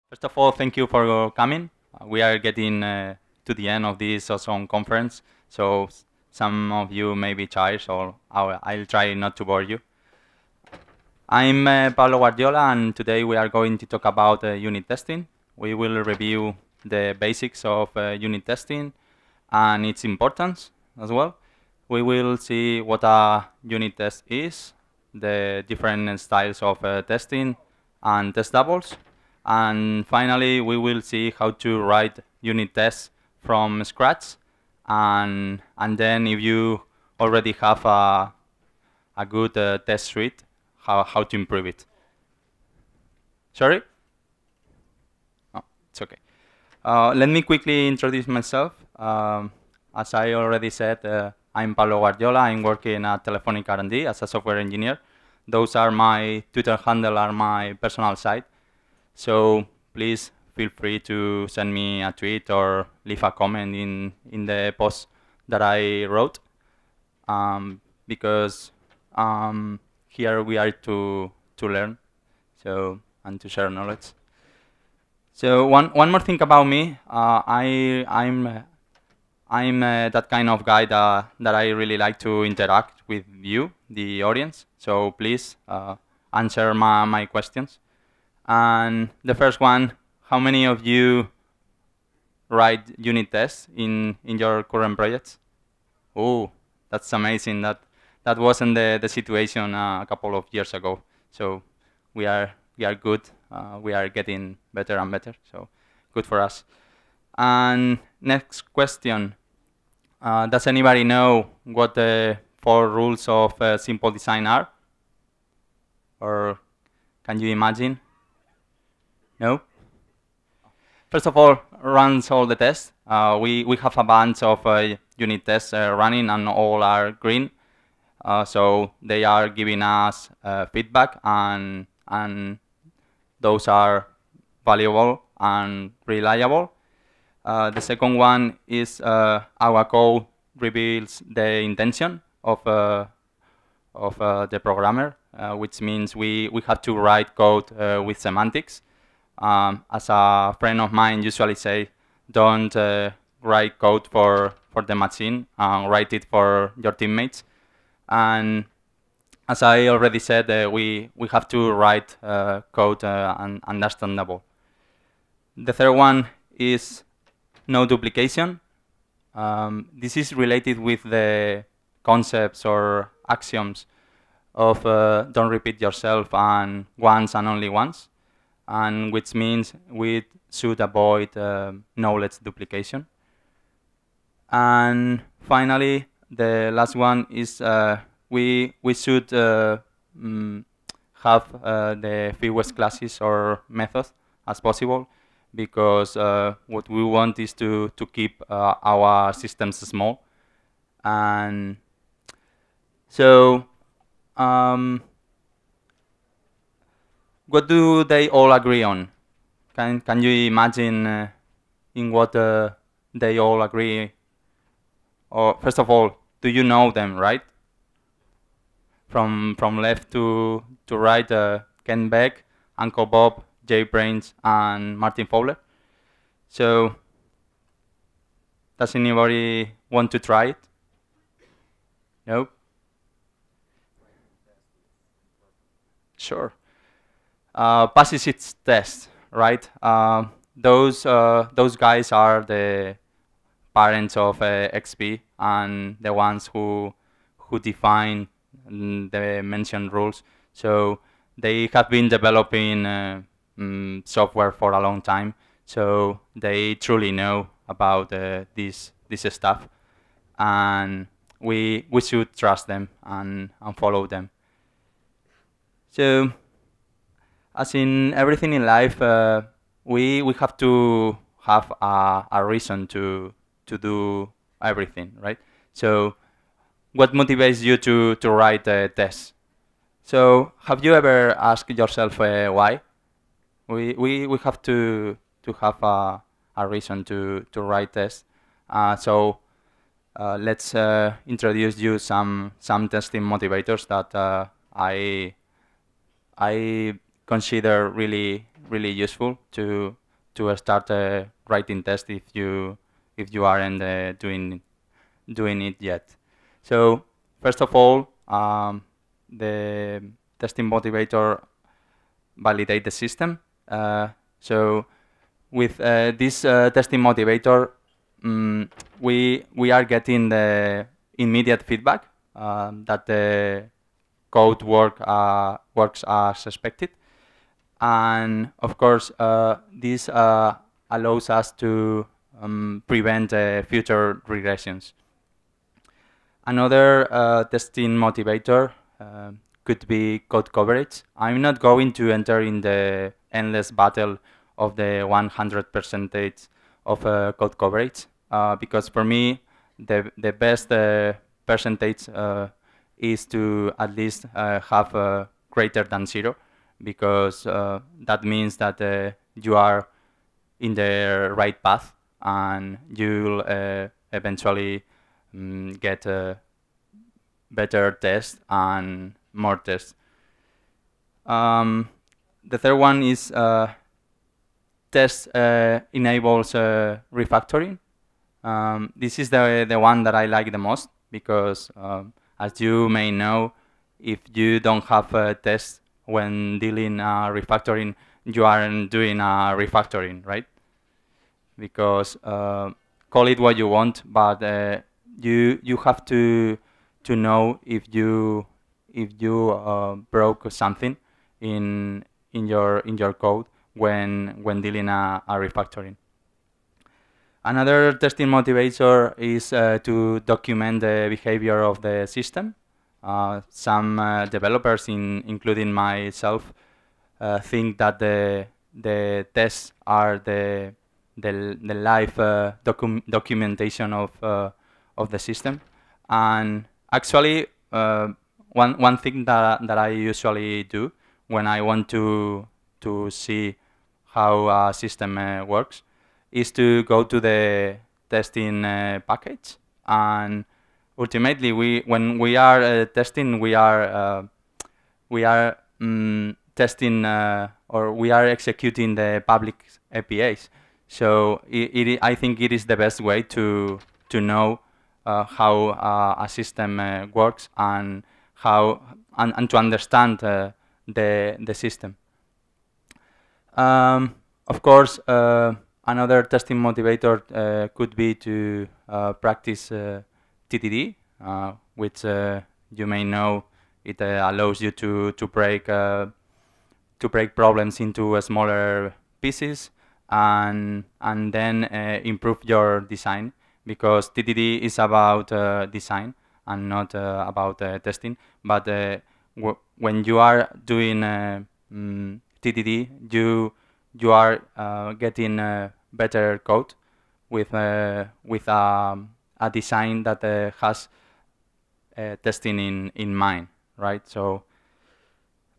First of all, thank you for coming. We are getting to the end of this awesome conference, so some of you may be tired, so I'll try not to bore you. I'm Pablo Guardiola, and today we are going to talk about unit testing. We will review the basics of unit testing and its importance as well. We will see what a unit test is, the different styles of testing, and test doubles. And finally, we will see how to write unit tests from scratch. And then if you already have a good test suite, how to improve it. Sorry? Oh, it's okay. Let me quickly introduce myself. As I already said, I'm Pablo Guardiola. I'm working at Telefónica R&D as a software engineer. Those are my Twitter handle, are my personal site. So please feel free to send me a tweet or leave a comment in the post that I wrote, because here we are to learn, and to share knowledge. So one more thing about me, I'm that kind of guy that I really like to interact with you, the audience. So please answer my questions. And the first one, how many of you write unit tests in your current projects? Oh, that's amazing. That wasn't the situation a couple of years ago. So we are good. We are getting better and better. So good for us. And next question, does anybody know what the 4 rules of simple design are? Or can you imagine? No? First of all, runs all the tests. We have a bunch of unit tests running, and all are green. So they are giving us feedback, and those are valuable and reliable. The second one is our code reveals the intention of the programmer, which means we have to write code with semantics. As a friend of mine usually say, don't write code for the machine, write it for your teammates. And as I already said, we have to write code and understandable. The third one is no duplication. This is related with the concepts or axioms of don't repeat yourself and once and only once, and which means we should avoid knowledge duplication. And finally, the last one is we should have the fewest classes or methods as possible, because what we want is to keep our systems small. And so what do they all agree on? Can you imagine in what they all agree? Or first of all, do you know them, right? From left to right, Ken Beck, Uncle Bob, Jay Brains, and Martin Fowler. So does anybody want to try it? No? Sure. Passes its test, right? Those guys are the parents of XP and the ones who define the mentioned rules. So they have been developing software for a long time, so they truly know about this stuff, and we should trust them and follow them. So as in everything in life, we have to have a reason to do everything, right? So what motivates you to write tests? So have you ever asked yourself why? We have to have a reason to write tests. So let's introduce you some testing motivators that I consider really useful to start writing tests if you aren't doing it yet. So first of all, the testing motivator validate the system. So with this testing motivator, we are getting the immediate feedback that the code works as expected, and of course this allows us to prevent future regressions. Another testing motivator could be code coverage. I'm not going to enter in the endless battle of the 100% of code coverage because for me the best percentage is to at least have greater than 0, because that means that you are in the right path and you'll eventually get better tests and more tests. The third one is test enables refactoring. This is the one that I like the most because, as you may know, if you don't have tests when dealing refactoring, you aren't doing refactoring, right? Because call it what you want, but you have to know if you broke something in your code when dealing a refactoring. Another testing motivator is to document the behavior of the system. Some developers, including myself, think that the tests are the live documentation of the system. And actually, one thing that I usually do when I want to see how a system works is to go to the testing package, and ultimately when we are testing, we are testing or we are executing the public APIs. So I think it is the best way to know how a system works and how and to understand the system. Of course, another testing motivator could be to practice TDD, which you may know it allows you to break problems into smaller pieces and then improve your design, because TDD is about design and not about testing. But when you are doing TDD, you are getting better code with a design that has testing in mind, right? So,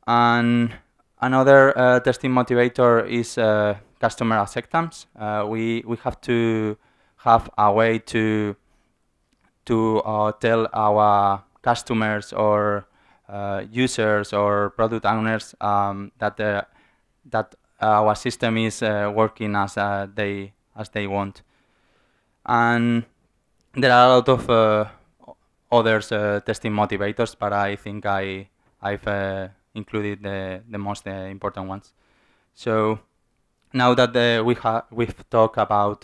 and another testing motivator is customer acceptance. We have to have a way to tell our customers or users or product owners that our system is working as they want. And there are a lot of others testing motivators, but I think I've included the most important ones. So now that we've talked about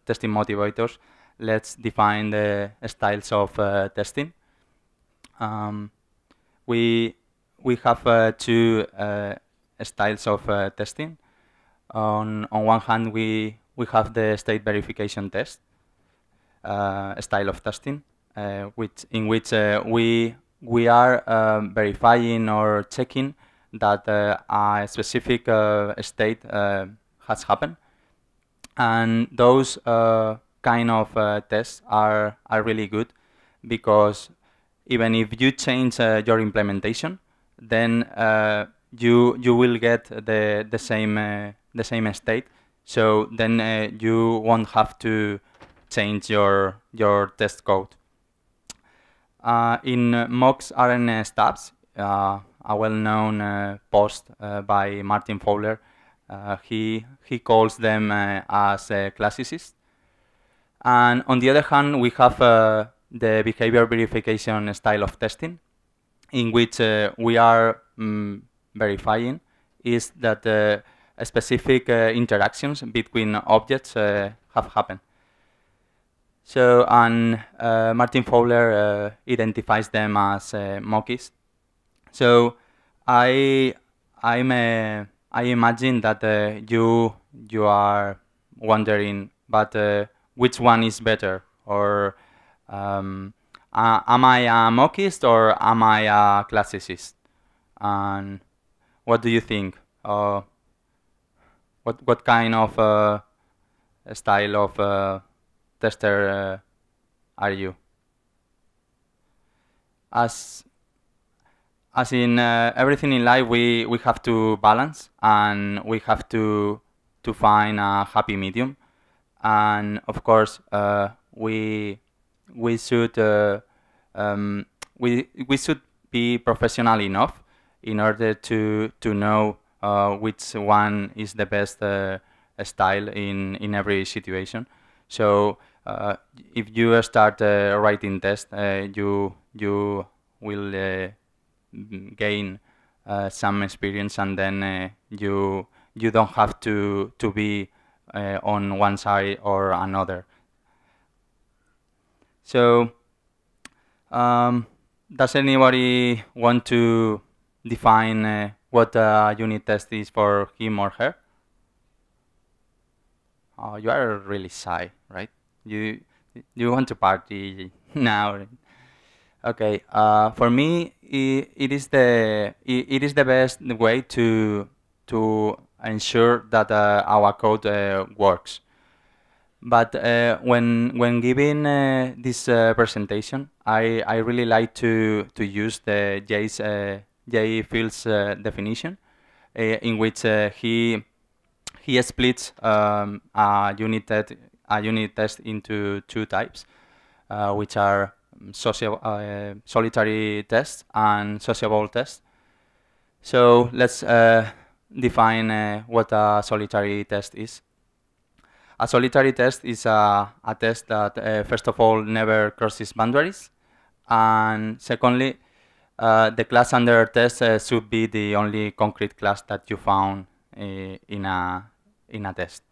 testing motivators, let's define the styles of testing. We have two styles of testing. On one hand, we have the state verification test style of testing, in which we are verifying or checking that a specific state has happened, and those kind of tests are really good, because even if you change your implementation, then you will get the same state. So then you won't have to change your test code. In mocks RNA stubs, a well-known post by Martin Fowler. He calls them as classicists. And on the other hand, we have the behavior verification style of testing, in which we are verifying is that specific interactions between objects have happened. So, and Martin Fowler identifies them as monkeys. So, I imagine that you are wondering, but which one is better, or am I a mockist or am I a classicist? And what do you think? What kind of style of tester are you? As in everything in life, we have to balance, and we have to find a happy medium. And of course, we should we should be professional enough in order to know which one is the best style in every situation. So if you start writing tests, you will gain some experience, and then you don't have to be on one side or another. So does anybody want to define what a unit test is for him or her? Oh, you are really shy, right? You want to party now? Okay. For me, it is the best way to ensure that our code works. But when giving this presentation, I really like to use the J fields definition, in which he splits a unit test into two types, which are solitary tests and sociable tests. So let's define what a solitary test is. A solitary test is a test that, first of all, never crosses boundaries, and secondly, the class under test should be the only concrete class that you found in a test.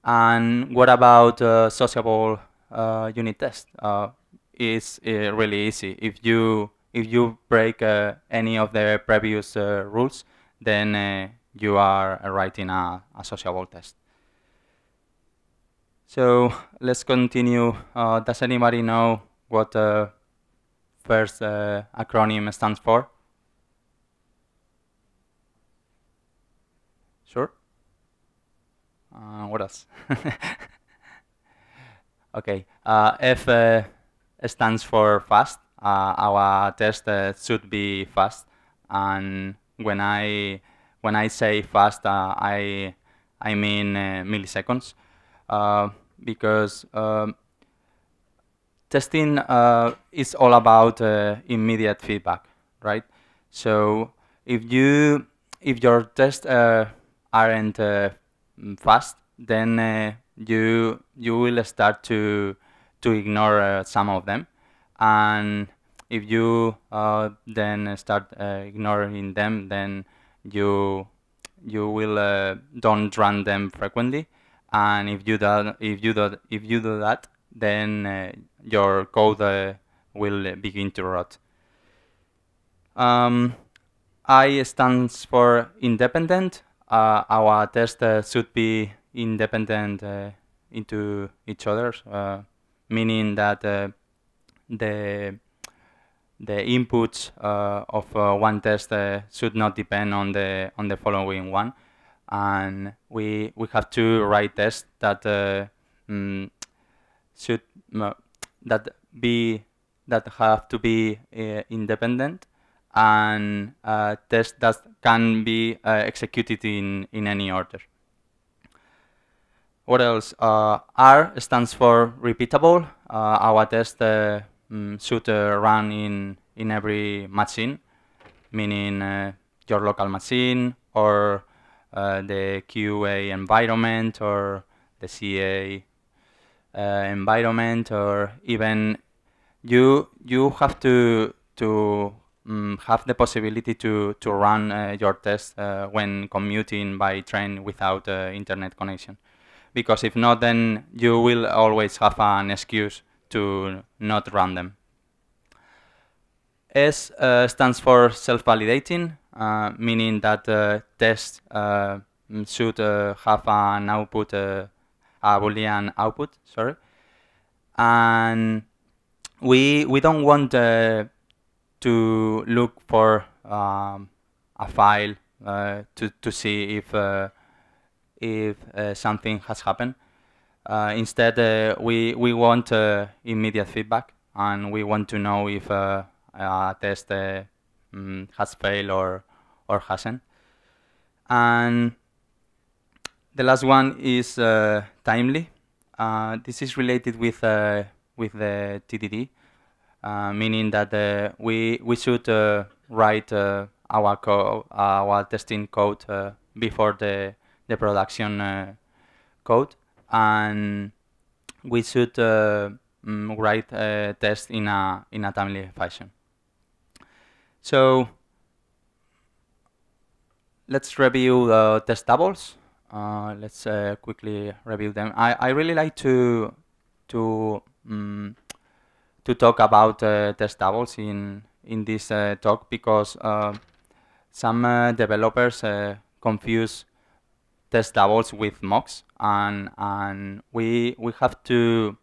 And what about sociable unit test? It's really easy. If you break any of the previous rules, then you are writing a sociable test. So let's continue. Does anybody know what first acronym stands for? Sure? What else? Okay. F stands for fast. Our test should be fast, and when I say fast, I mean milliseconds, because testing is all about immediate feedback, right? So if your tests aren't fast, then you will start to ignore some of them, and if you then start ignoring them, then you will don't run them frequently, and if you do that, then your code will begin to rot. I stands for independent. Our test should be independent into each other, meaning that the inputs of one test should not depend on the following one, and we have to write tests that should that have to be independent, and tests that can be executed in any order. What else? R stands for repeatable. Our test should run in every machine, meaning your local machine, or the QA environment, or the CA environment, or even you have to have the possibility to run your test when commuting by train without internet connection, because if not, then you will always have an excuse to not run them. S stands for self-validating, meaning that tests should have an output, a Boolean output, sorry, and we don't want to look for a file to see if something has happened. Instead, we want immediate feedback, and we want to know if a test has failed or hasn't. And the last one is timely. This is related with the TDD, meaning that we should write our testing code before the production code, and we should write a test in a timely fashion. So let's review the test tables. Let's quickly review them. I really like to talk about test tables in this talk, because some developers confuse test tables with mocks, and we have to,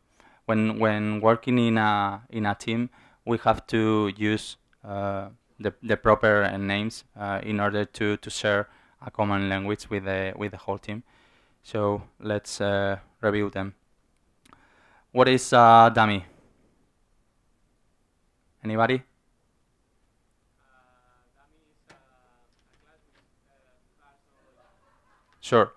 when working in a team, we have to use the proper names in order to share a common language with the whole team. So let's review them. What is a dummy? Anybody? Sure.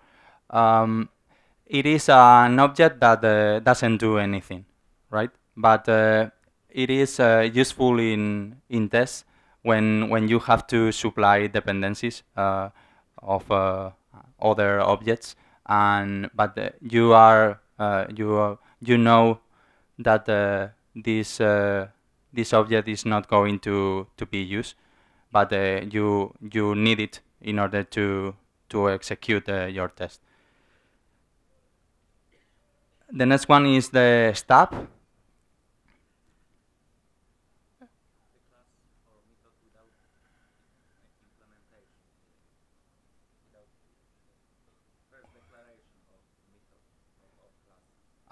It is an object that doesn't do anything, right? But it is useful in tests when you have to supply dependencies of other objects, but you know that this object is not going to be used, but you need it in order to execute your test. The next one is the stub.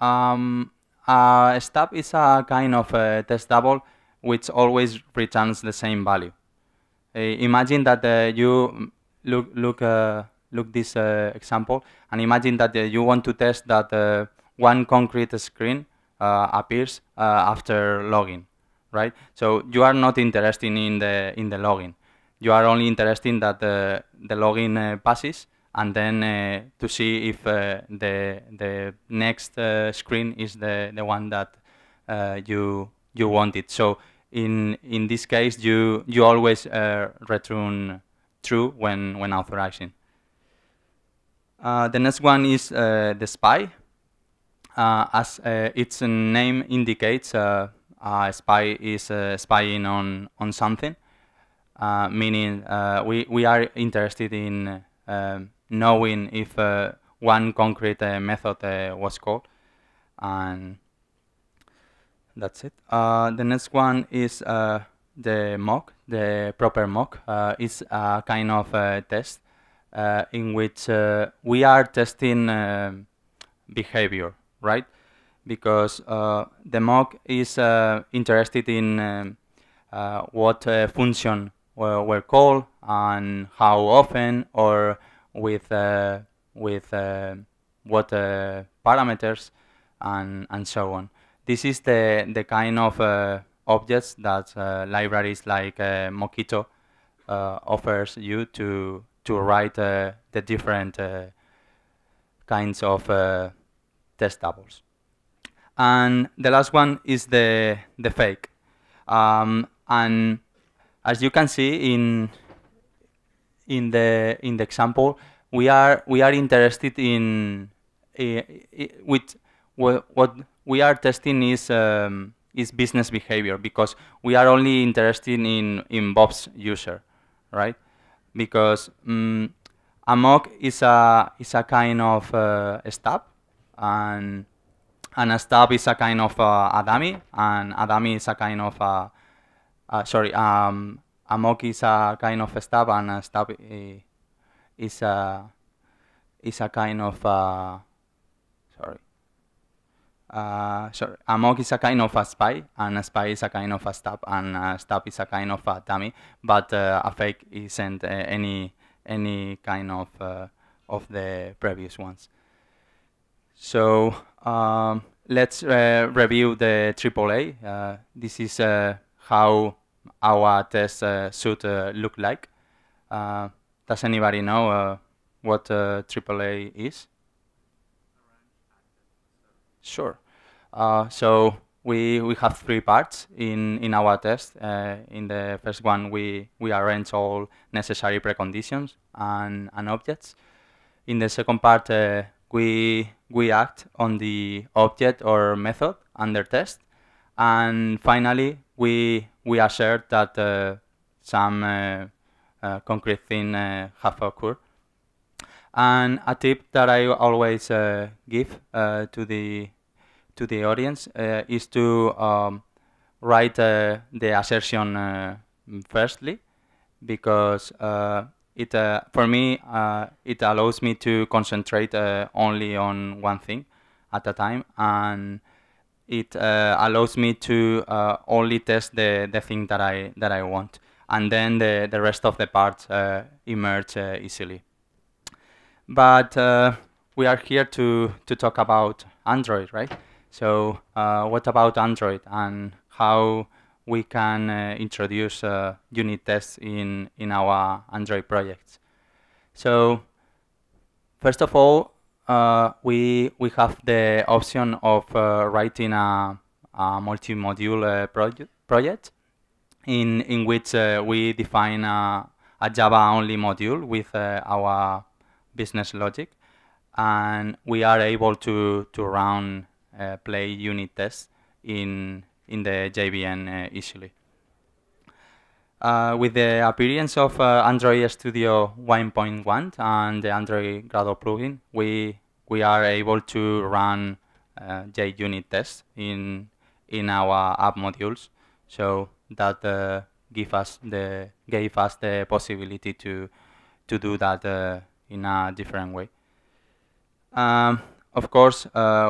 A stub is a kind of test double which always returns the same value. Imagine that you look this example, and imagine that you want to test that one concrete screen appears after login, right? So you are not interested in the login. You are only interested in that the login passes, and then to see if the next screen is the one that you wanted. So in this case, you always return true when authorizing. The next one is the spy. As its name indicates, a spy is spying on something, meaning we are interested in knowing if one concrete method was called, and that's it. The next one is the mock. The proper mock is a kind of test in which we are testing behavior, right? Because the mock is interested in what function were called and how often, or with what parameters, and so on. This is the kind of objects that libraries like Mockito offers you to write the different kinds of test tables. And the last one is the fake. And as you can see in the example, we are interested in with what we are testing is business behavior, because we are only interested in Bob's user, right? Because Amok is a kind of stub, and a stub is a kind of a dummy, and a dummy is a kind of sorry, Amok is a kind of a stub, and a stub is a kind of sorry. Sorry, Amok is a kind of a spy, and a spy is a kind of a stub, and a stub is a kind of a dummy, but a fake isn't any kind of the previous ones. So let's review the AAA. This is how our test should look like. Does anybody know what AAA is? Sure. So we have three parts in our test. In the first one, we arrange all necessary preconditions and objects. In the second part, we act on the object or method under test, and finally we assert that some concrete thing have occurred. And a tip that I always give to the audience is to write the assertion firstly, because it for me it allows me to concentrate only on one thing at a time, and it allows me to only test the thing that I want, and then the rest of the parts emerge easily. But we are here to talk about Android, right? So what about Android, and how we can introduce unit tests in our Android projects? So first of all, we have the option of writing a multi-module project in which we define a Java-only module with our business logic, and we are able to run play unit tests in the JVM easily. With the appearance of Android Studio 1.1 and the Android Gradle plugin, we are able to run JUnit tests in our app modules, so that gave us the possibility to do that in a different way. Of course,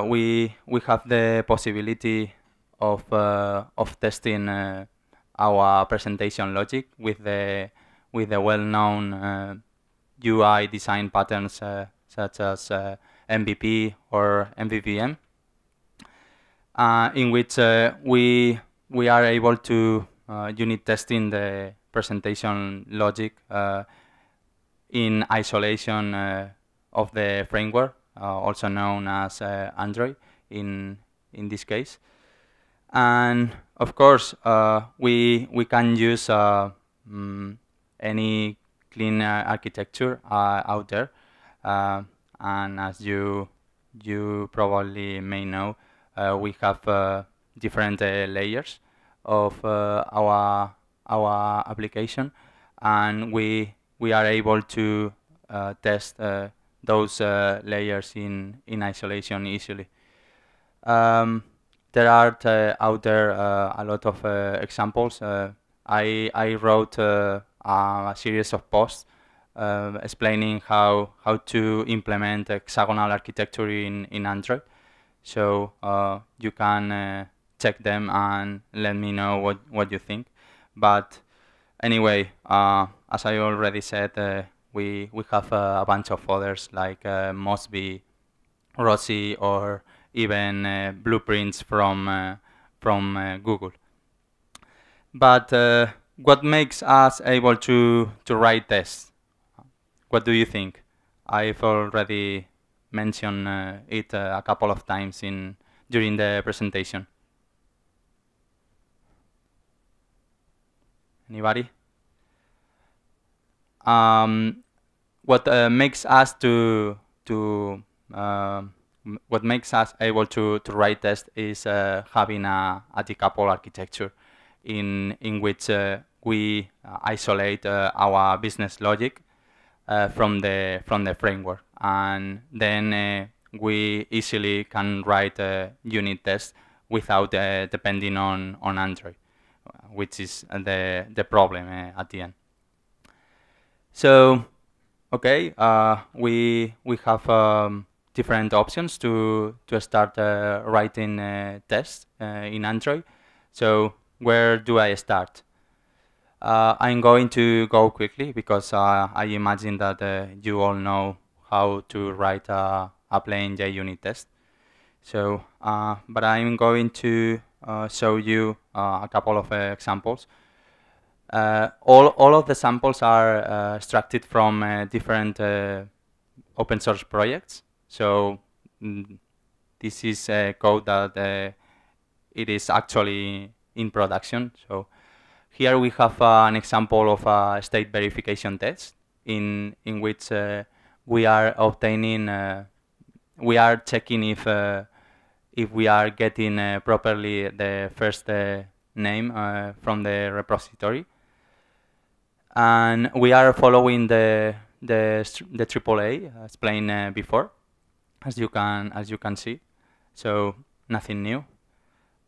we have the possibility of testing our presentation logic with the well-known UI design patterns such as MVP or MVVM, in which we are able to unit testing the presentation logic in isolation of the framework, also known as Android in this case. And of course, we can use any clean architecture out there, and as you probably may know, we have different layers of our application, and we are able to test those layers in isolation easily. There are out there a lot of examples. I wrote a series of posts explaining how to implement hexagonal architecture in Android. So you can check them and let me know what you think. But anyway, as I already said, we have a bunch of others like Mosby, Rossi, or even blueprints from Google. But what makes us able to write tests? What do you think? I've already mentioned it a couple of times during the presentation. Anybody? what makes us what makes us able to write tests is having a decoupled architecture in which we isolate our business logic from the framework, and then we easily can write unit tests without depending on Android, which is the problem at the end. So, okay, we have different options to start writing tests in Android. So, where do I start? I'm going to go quickly because I imagine that you all know how to write a plain JUnit test. So, but I'm going to show you a couple of examples. All of the samples are extracted from different open source projects. So this is code that it is actually in production. So here we have an example of a state verification test in which we are obtaining, we are checking if we are getting properly the first name from the repository, and we are following the AAA explained before, as you can see. So nothing new.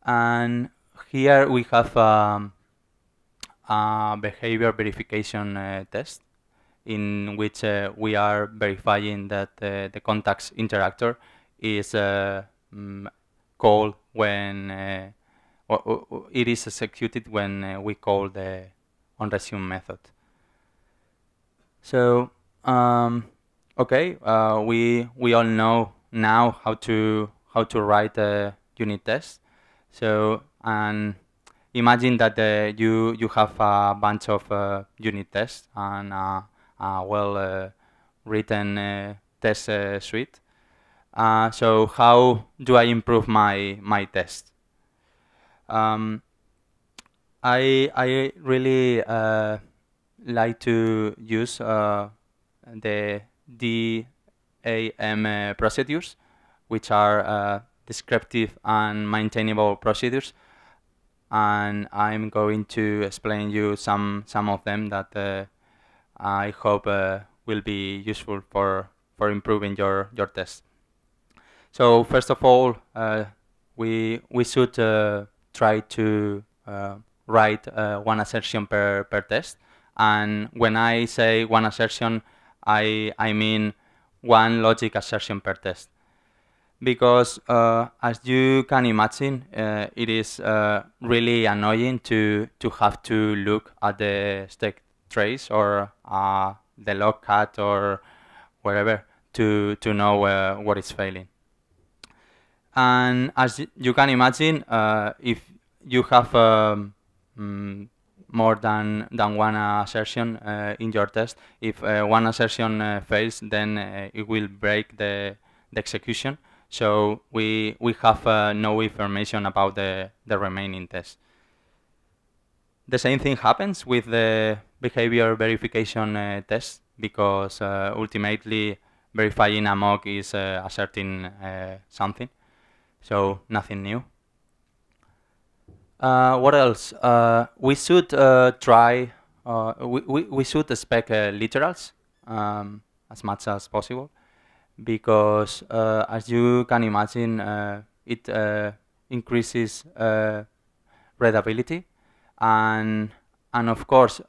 And here we have a behavior verification test in which we are verifying that the contacts interactor is called when it is executed when we call the onResume method. So okay, we all know now how to write a unit test. So and imagine that you have a bunch of unit tests and a well written test suite. So how do I improve my test? I really like to use the DAM procedures, which are descriptive and maintainable procedures, and I'm going to explain you some of them that I hope will be useful for improving your test. So first of all, we should try to write one assertion per test. And when I say one assertion, I mean one logic assertion per test. Because as you can imagine, it is really annoying to have to look at the stack trace or the log cat or wherever to know what is failing. And as you can imagine, if you have more than one assertion in your test, if one assertion fails, then it will break the execution. So we have no information about the remaining test. The same thing happens with the behavior verification test, because ultimately verifying a mock is asserting something. So nothing new. What else? We should try. We should spec literals as much as possible, because as you can imagine, it increases readability, and of course,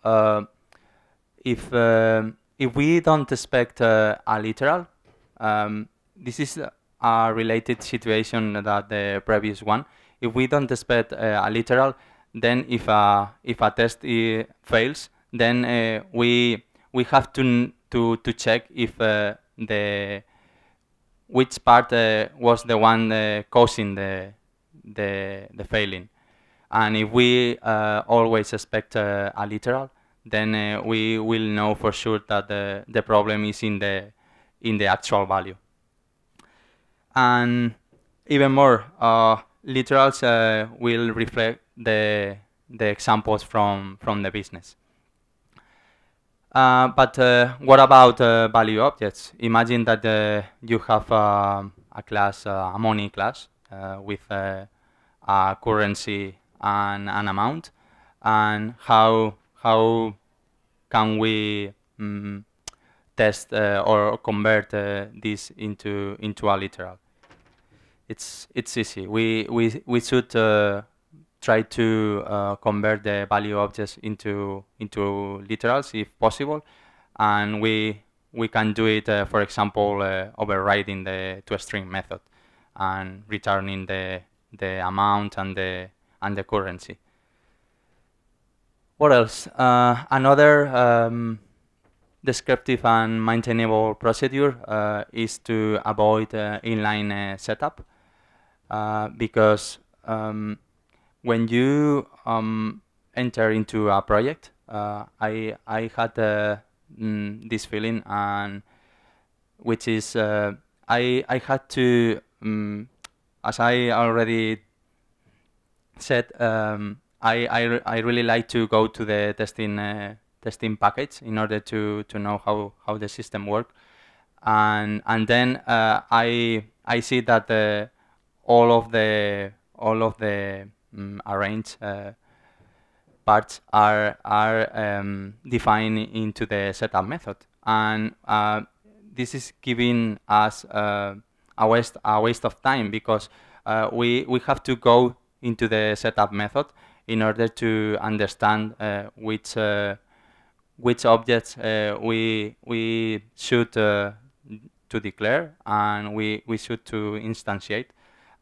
if we don't expect a literal, this is a related situation that the previous one. If we don't expect a literal, then if a test fails, then we have to check if which part was the one causing the failing. And if we always expect a literal, then we will know for sure that the problem is in the actual value. And even more, literals will reflect the examples from the business. But what about value objects? Imagine that you have a class, a money class, with a currency and an amount, and how can we test or convert this into a literal? It's easy. We should try to convert the value objects into literals if possible, and we can do it, for example, overriding the toString method and returning the amount and the currency. What else? Another descriptive and maintainable procedure is to avoid inline setup, because when you enter into a project, I had this feeling, and which is I had to, as I already said, I really like to go to the testing package in order to know how the system works, and then I see that all of the arranged parts are defined into the setup method, and this is giving us a waste of time, because we have to go into the setup method in order to understand which objects we should to declare, and we should to instantiate.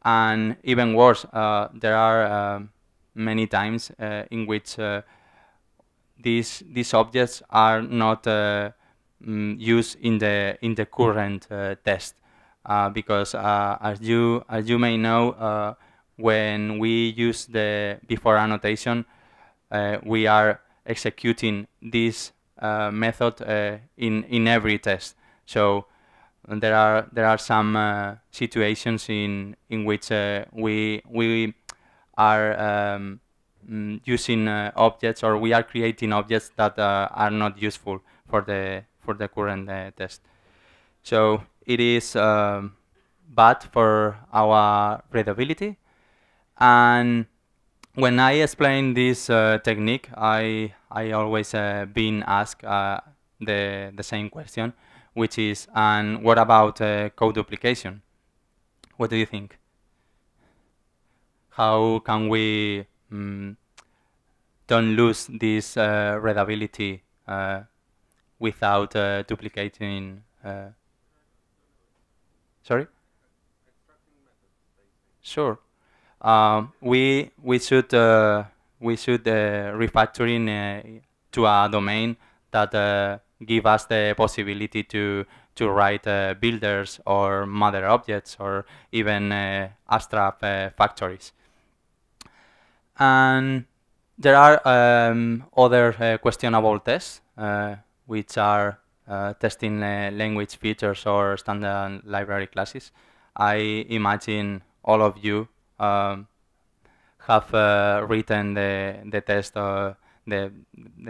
And even worse, there are many times in which these objects are not used in the current test, because as you may know, when we use the before annotation, we are executing this method in every test. So there are some situations in which we are using objects, or we are creating objects that are not useful for the current test. So it is bad for our readability. And when I explain this technique, I always been asked the same question, which is, and what about code duplication? What do you think? How can we don't lose this readability without duplicating? Sorry? Sure. We should refactoring to a domain that give us the possibility to write builders or mother objects, or even abstract factories. And there are other questionable tests, which are testing language features or standard library classes. I imagine all of you have written the test, the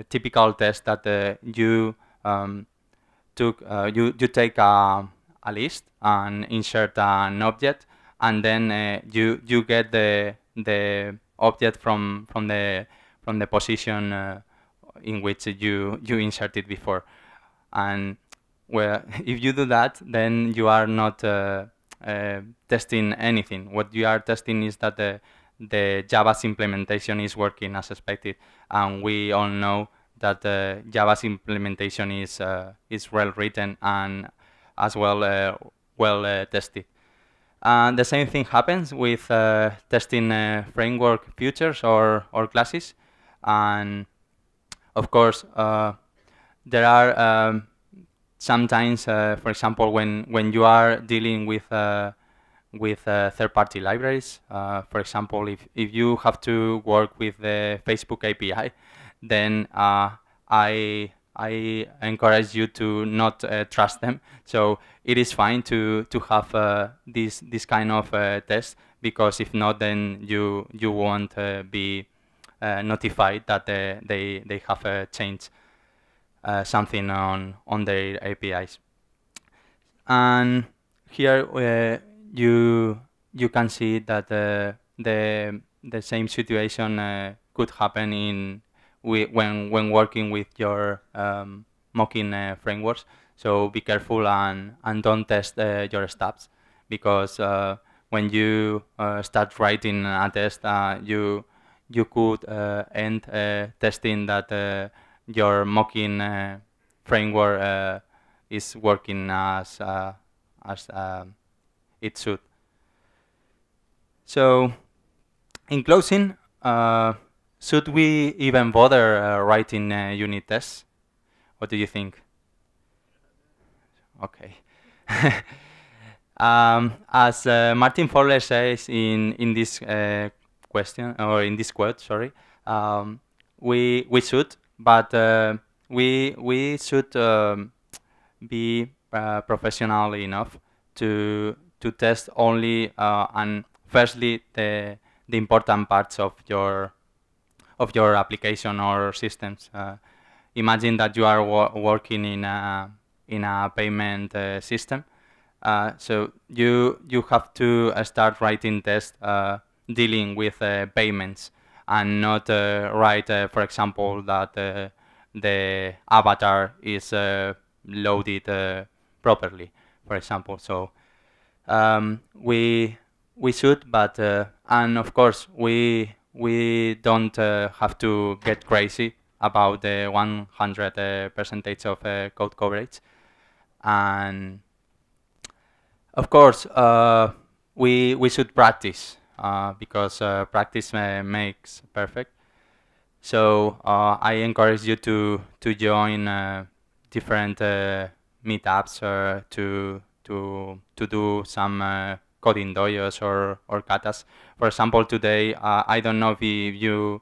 typical test that you took. You take a list and insert an object, and then you get the object from the position in which you inserted before. And well, if you do that, then you are not testing anything. What you are testing is that the Java's implementation is working as expected, and we all know that Java's implementation is well written and as well tested. The same thing happens with testing framework features or classes, and of course there are sometimes, for example, when you are dealing with third-party libraries, for example, if you have to work with the Facebook API, then I encourage you to not trust them. So it is fine to have this kind of test, because if not, then you won't be notified that they have changed. something on their APIs. And here you can see that the same situation could happen when working with your mocking frameworks. So be careful and don't test your stubs, because when you start writing a test, you could end testing that your mocking framework is working as it should. So, in closing, should we even bother writing unit tests? What do you think? Okay. As Martin Fowler says in this question, or in this quote, sorry, we should, but we should be professional enough to test only and firstly the important parts of your application or systems. Imagine that you are working in a payment system. So you have to start writing tests dealing with payments, and not write, for example, that the avatar is loaded properly, for example. So we should, but and of course we don't have to get crazy about the 100 percentage of code coverage. And of course we should practice, because practice makes perfect. So I encourage you to join different meetups, to do some coding dojos or katas. For example, today I don't know if you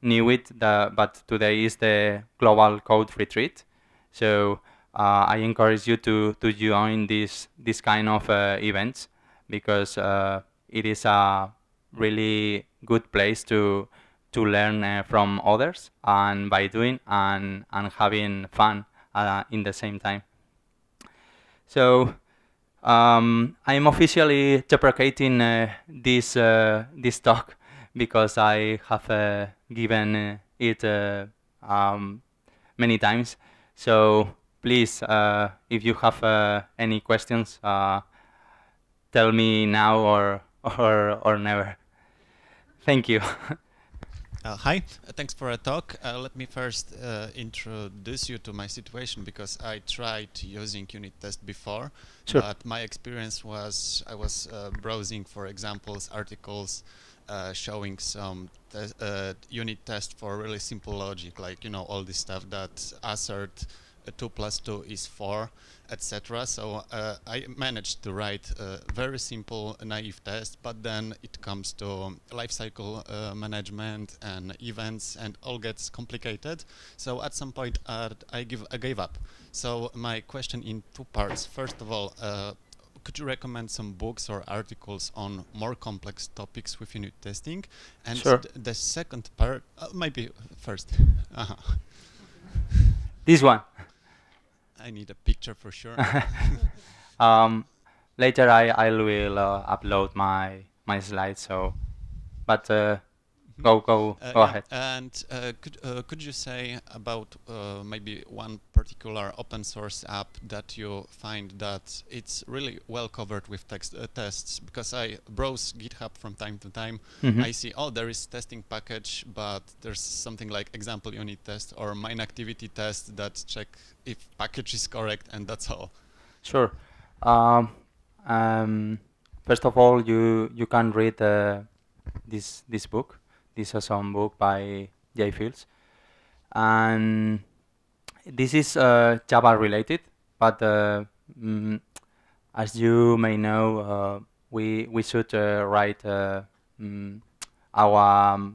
knew it, but today is the Global Code Retreat. So I encourage you to join this kind of events, because it is a really good place to learn from others, and by doing and having fun in the same time. So I'm officially deprecating this talk, because I have given it many times. So please, if you have any questions, tell me now or never. Thank you. Hi, thanks for a talk. Let me first introduce you to my situation, because I tried using unit test before, Sure. but my experience was I was browsing for examples, articles, showing some unit test for really simple logic, like, you know, all this stuff that assert 2 plus 2 is 4, etc. So I managed to write a very simple naive test, but then it comes to lifecycle management and events, and all gets complicated. So at some point I gave up. So my question in 2 parts. First of all, could you recommend some books or articles on more complex topics with unit testing? And Sure. the second part, maybe first. This one. I need a picture for sure. Later I will upload my slides. So, but go Yeah. ahead. And could you say about maybe one particular open source app that you find that it's really well covered with tests? Because I browse GitHub from time to time. Mhm. I see, oh, there is testing package, but there's something like example unit test or main activity test that check if package is correct, and that's all. Sure. First of all, you can read this book. This awesome book by Jay Fields, and this is Java related. But as you may know, we should write our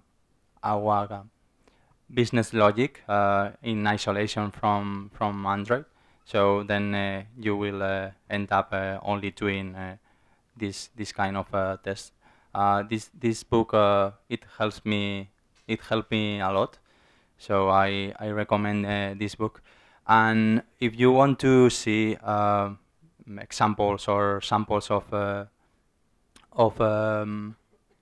business logic in isolation from Android. So then you will end up only doing this kind of test. This book it helped me a lot, So I recommend this book. And if you want to see examples or samples of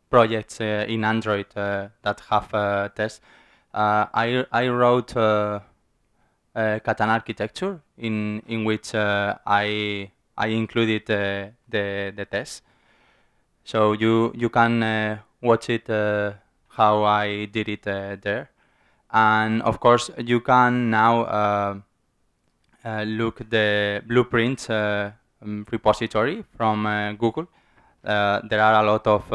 projects in Android that have tests, I wrote Katan architecture in which I included the test. So you can watch it how I did it there, and of course you can now look the blueprints repository from Google. There are a lot of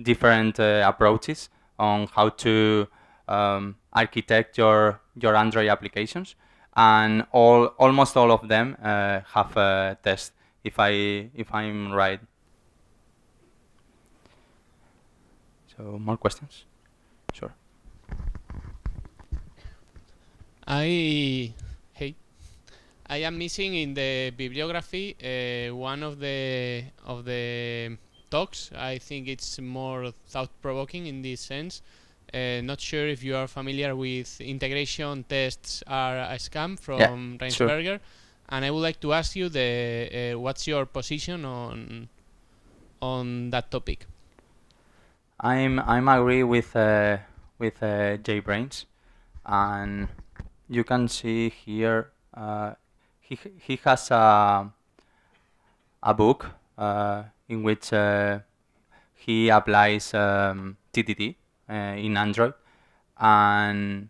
different approaches on how to architect your Android applications, and almost all of them have a test. If I'm right. So more questions? Sure. Hey, I am missing in the bibliography one of the talks. I think it's more thought-provoking in this sense. Not sure if you are familiar with integration tests are a scam from Reinsberger, sure. And I would like to ask you what's your position on that topic? I'm agree with JBrains, and you can see here he has a book in which he applies TTT in Android, and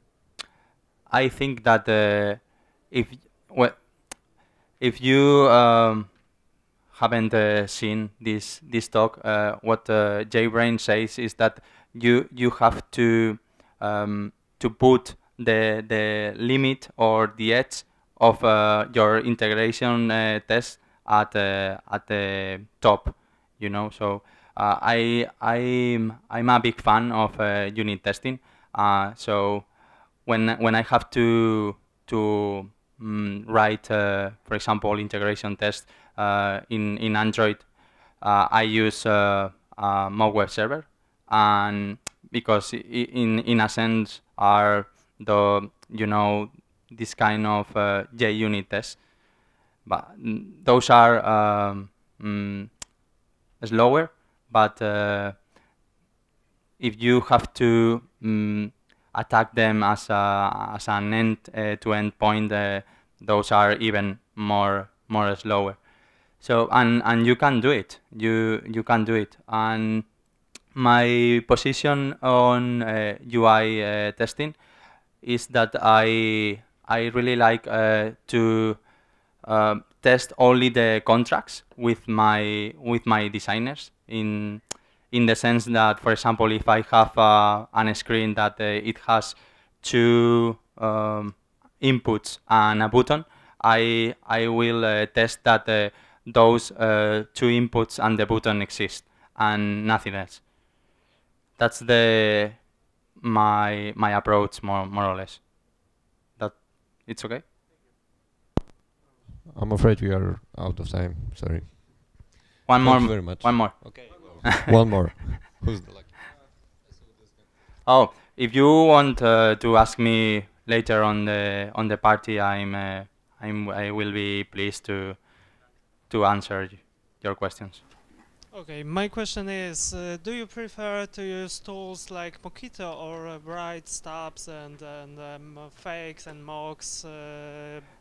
I think that if well, if you haven't seen this talk, what JBrain says is that you have to put the limit or the edge of your integration test at the top, you know. So I'm a big fan of unit testing. So when I have to write, for example, integration test in Android, I use a mock web server, and because in a sense are the this kind of JUnit tests, but those are slower. But if you have to attack them as an end-to-end point, those are even more slower. So and you can do it. You can do it. And my position on UI testing is that I really like to test only the contracts with my designers in the sense that, for example, if I have an screen that it has two inputs and a button, I will test that those two inputs and the button exist and nothing else. That's my approach more or less. That it's okay. I'm afraid we are out of time. Sorry. One Thank more. you very much. One more. Okay. One more. Who's the lucky? Oh, if you want to ask me later on the party, I will be pleased to answer your questions. Okay, my question is, do you prefer to use tools like Mockito or write stubs and fakes and mocks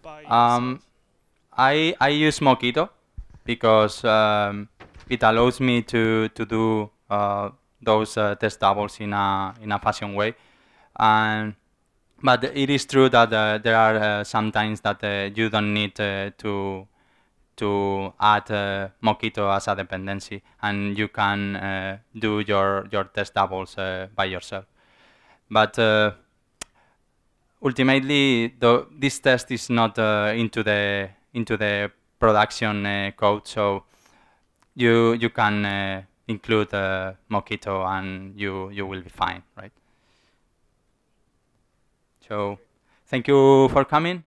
by yourself? I use Mockito because it allows me to do those test doubles in a fashion way, but it is true that there are sometimes that you don't need to add Mockito as a dependency, and you can do your test doubles by yourself. But ultimately, this test is not into the production code, so you can include Mockito and you will be fine, right? So thank you for coming.